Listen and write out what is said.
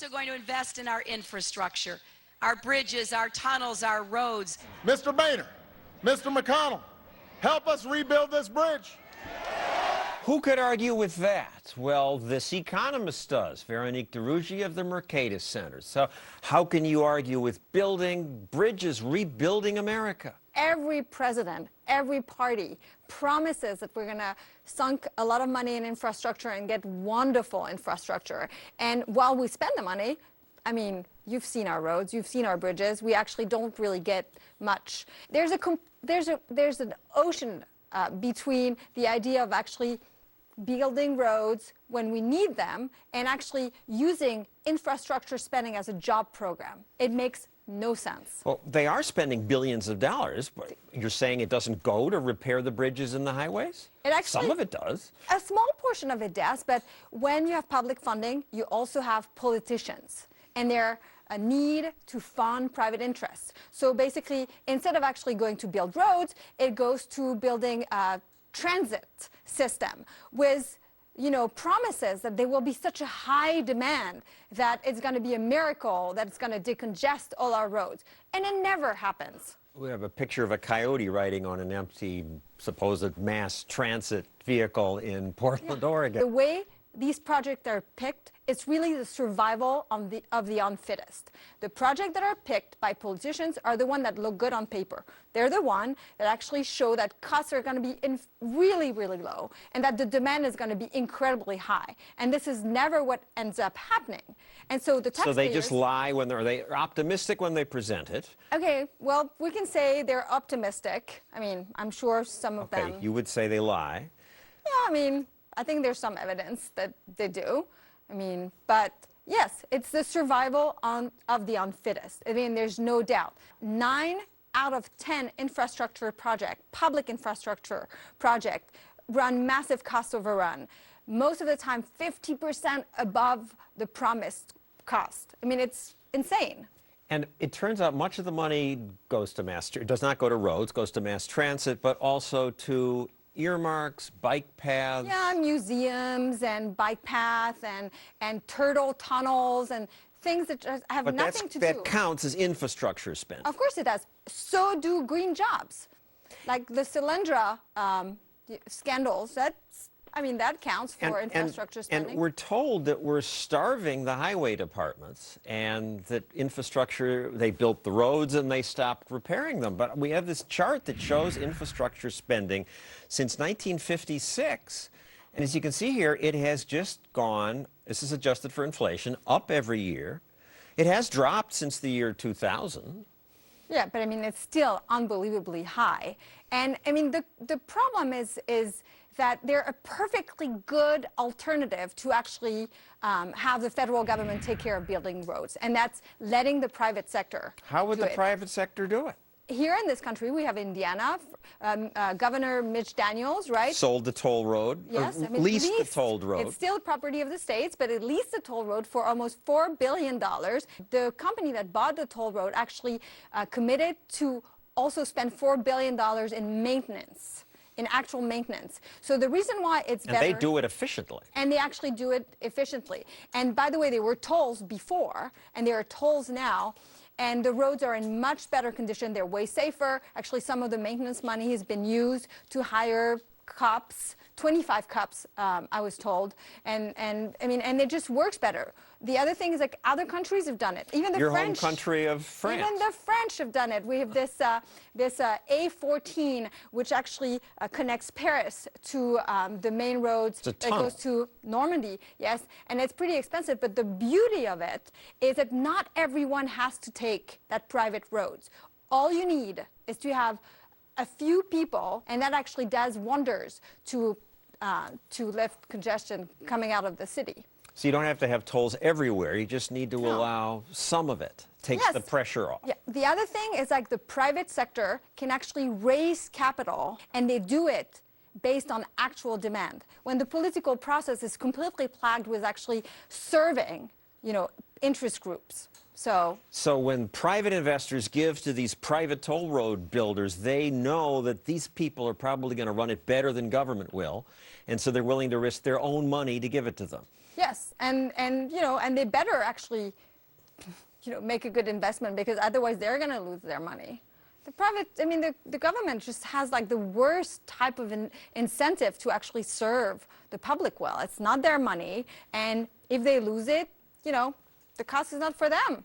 also going to invest in our infrastructure, our bridges, our tunnels, our roads. Mr. Boehner, Mr. McConnell, help us rebuild this bridge. Who could argue with that? Well, this economist does, Veronique de Rougy of the Mercatus Center. So how can you argue with building bridges, rebuilding America? Every president, every party promises that we're going to sunk a lot of money in infrastructure and get wonderful infrastructure. And while we spend the money, I mean, you've seen our roads, you've seen our bridges, we actually don't really get much. There's an ocean between the idea of actually building roads when we need them and actually using infrastructure spending as a job program. It makes no sense. Well, they are spending billions of dollars, but you're saying it doesn't go to repair the bridges and the highways? It actually, some of it does. A small portion of it does, but when you have public funding, you also have politicians, and they're a need to fund private interests. So basically, instead of actually going to build roads, it goes to building a transit system with, you know, promises that there will be such a high demand that it's going to be a miracle, that it's going to decongest all our roads. And it never happens. We have a picture of a coyote riding on an empty, supposed mass transit vehicle in Portland, Oregon. The way these projects are picked, it's really the survival of the unfittest. The projects that are picked by politicians are the ones that look good on paper. They're the ones that actually show that costs are going to be really, really low and that the demand is going to be incredibly high. And this is never what ends up happening. And so the taxpayers... So they just lie when they're optimistic when they present it. Okay, well, we can say they're optimistic. I mean, I'm sure some of them... Okay, you would say they lie. Yeah, I mean, I think there's some evidence that they do. I mean, but yes, it's the survival of the unfittest. I mean, there's no doubt. 9 out of 10 infrastructure projects, public infrastructure projects, run massive cost overrun. Most of the time, 50% above the promised cost. I mean, it's insane. And it turns out much of the money goes to does not go to roads, goes to mass transit, but also to earmarks, bike paths. Yeah, museums and bike paths and turtle tunnels and things that just have nothing to do. That counts as infrastructure spend. Of course it does. So do green jobs. Like the Solyndra scandals, that counts for infrastructure spending. And we're told that we're starving the highway departments and that infrastructure, they built the roads and they stopped repairing them. But we have this chart that shows infrastructure spending since 1956. And as you can see here, it has just gone, this is adjusted for inflation, up every year. It has dropped since the year 2000. Yeah, but I mean, it's still unbelievably high. And I mean, the problem is that they're a perfectly good alternative to actually have the federal government take care of building roads, and that's letting the private sector How would the private sector do it? Here in this country, we have Indiana, Governor Mitch Daniels, right? Sold the toll road, yes, or leased the toll road. It's still property of the states, but it leased the toll road for almost $4 billion. The company that bought the toll road actually committed to also spend $4 billion in maintenance. In actual maintenance. So the reason why it's better... And they do it efficiently. And they actually do it efficiently. And by the way, there were tolls before, and there are tolls now, and the roads are in much better condition. They're way safer. Actually, some of the maintenance money has been used to hire cops, 25 cops, I was told, and I mean, and it just works better. The other thing is, like, other countries have done it. Even the Your French, home country of France. Even the French have done it. We have this A14, which actually connects Paris to the main roads that goes to Normandy. Yes, and it's pretty expensive. But the beauty of it is that not everyone has to take that private roads. All you need is to have a few people, and that actually does wonders to lift congestion coming out of the city. So you don't have to have tolls everywhere. You just need to allow some of it. Takes the pressure off. Yeah. The other thing is, like, the private sector can actually raise capital, and they do it based on actual demand. When the political process is completely plagued with actually serving, you know, interest groups. So when private investors give to these private toll road builders, they know that these people are probably going to run it better than government will, and so they're willing to risk their own money to give it to them. Yes, and they better actually, make a good investment, because otherwise they're going to lose their money. The government just has like the worst type of incentive to actually serve the public well. It's not their money, and if they lose it, the cost is not for them.